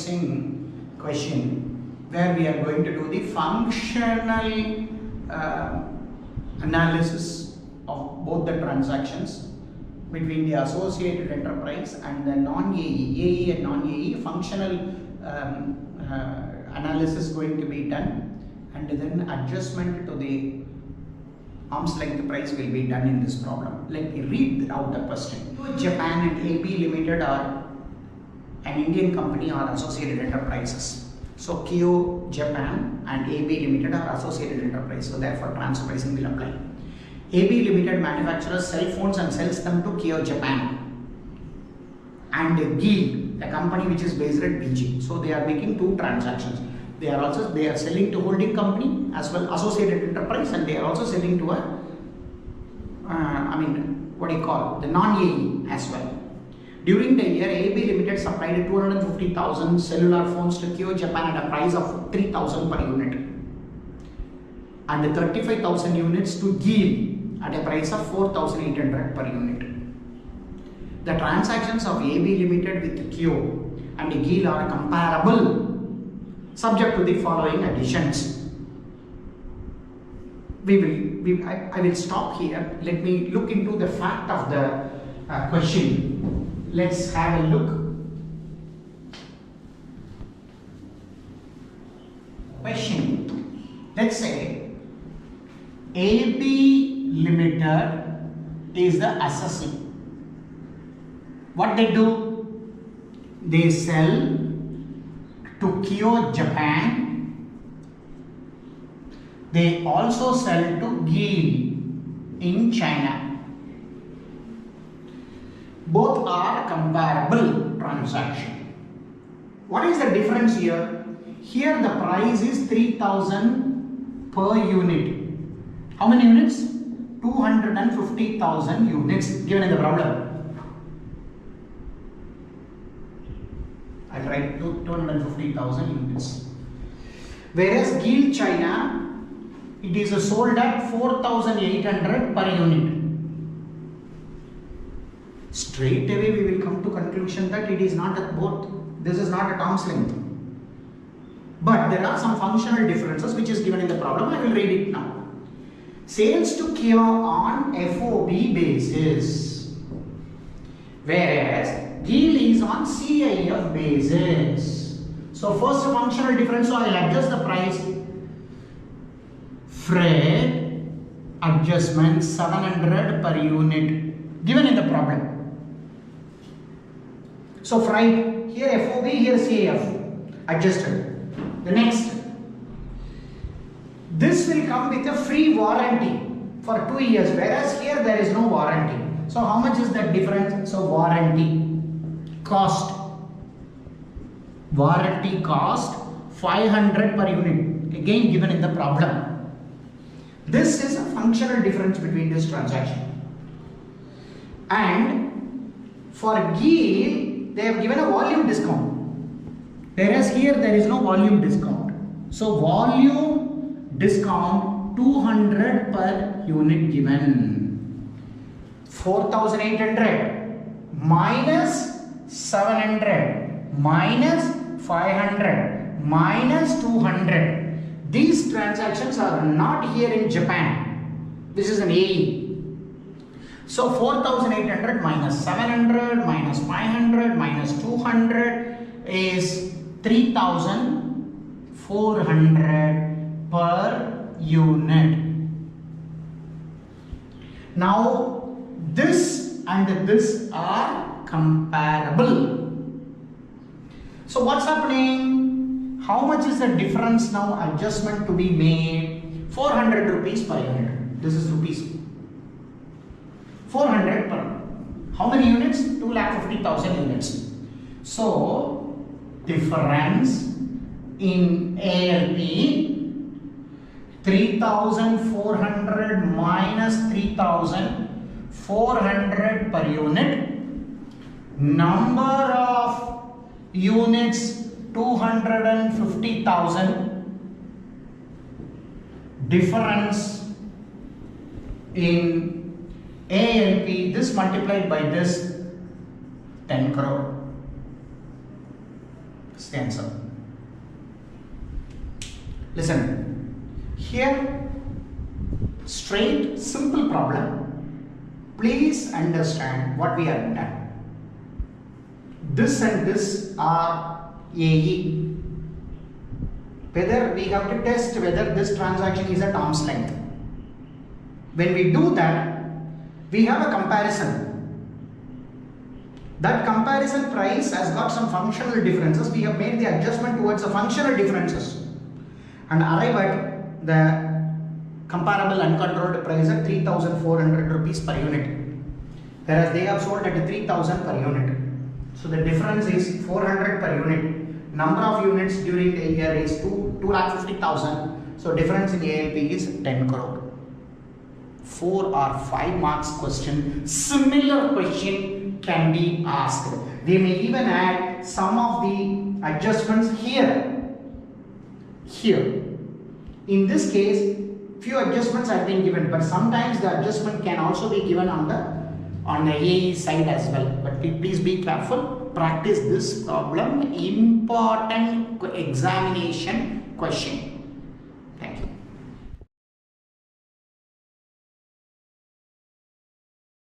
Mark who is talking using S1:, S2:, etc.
S1: pricing question where we are going to do the functional analysis of both the transactions between the Associated Enterprise and the non-AE, AE and non-AE. Functional analysis going to be done, and then adjustment to the arm's length price will be done in this problem. Let me read out the question. Kio Japan and AB Ltd are an Indian company or Associated Enterprises. So Kio Japan and AB Ltd are Associated Enterprises. So therefore transfer pricing will apply. AB Ltd manufactures cell phones and sells them to Kio Japan and Geel, a company which is based at Beijing. So they are making two transactions. They are selling to holding company as well, Associated Enterprise, and they are also selling to a the non-AE as well. During the year, AB Ltd supplied 250,000 cellular phones to Kio Japan at a price of 3,000 per unit, and 35,000 units to Geel at a price of 4,800 per unit. The transactions of AB Ltd with Kio and Geel are comparable subject to the following additions. I will stop here. Let me look into the fact of the question. Let's have a look. Question. Let's say AB Ltd is the assessee. What they do? They sell to Kio Japan. They also sell to Geel in China. Both are comparable transaction. What is the difference here? Here the price is 3,000 per unit. How many units? 250,000 units given in the problem. I'll write 250,000 units. Whereas Geel China, it is sold at 4,800 per unit. Straight away we will come to conclusion that it is not at both. This is not at arm's length. But there are some functional differences which is given in the problem. I will read it now. Sales to Kio on FOB basis, whereas Geel is on CIF basis. So first functional difference, so I will adjust the price. Freight adjustment 700 per unit given in the problem. So freight, here FOB, here CIF, adjusted. The next, this will come with a free warranty for 2 years, whereas here there is no warranty. So how much is that difference? So warranty cost 500 per unit, again given in the problem. This is a functional difference between this transaction. And for Geel, they have given a volume discount, whereas here there is no volume discount. So volume discount 200 per unit given. 4,800 minus 700 minus 500 minus 200. These transactions are not here in Japan. This is an AE. So 4,800 minus 700 minus 500 minus 200 is 3,400 per unit. Now this and this are comparable. So what's happening? How much is the difference now? Adjustment to be made 400 rupees per unit. This is rupees 400 per. How many units? 250,000 units. So difference in ALP 3,400 minus 3,400 per unit. Number of units 250,000. Difference in ALP, this multiplied by this 10 crore. the answer. Listen, here straight simple problem. Please understand what we have done. This and this are AE. Whether we have to test whether this transaction is at arm's length. When we do that, we have a comparison. That comparison price has got some functional differences. We have made the adjustment towards the functional differences and arrive at the comparable uncontrolled price at 3,400 rupees per unit, whereas they have sold at 3,000 per unit. So the difference is 400 per unit. Number of units during the year is 2,50,000. So difference in ALP is 10 crore. 4 or 5 marks question. Similar question can be asked. They may even add some of the adjustments here. In this case, few adjustments have been given, but sometimes the adjustment can also be given on the AE side as well. But please be careful. Practice this problem. Important examination question.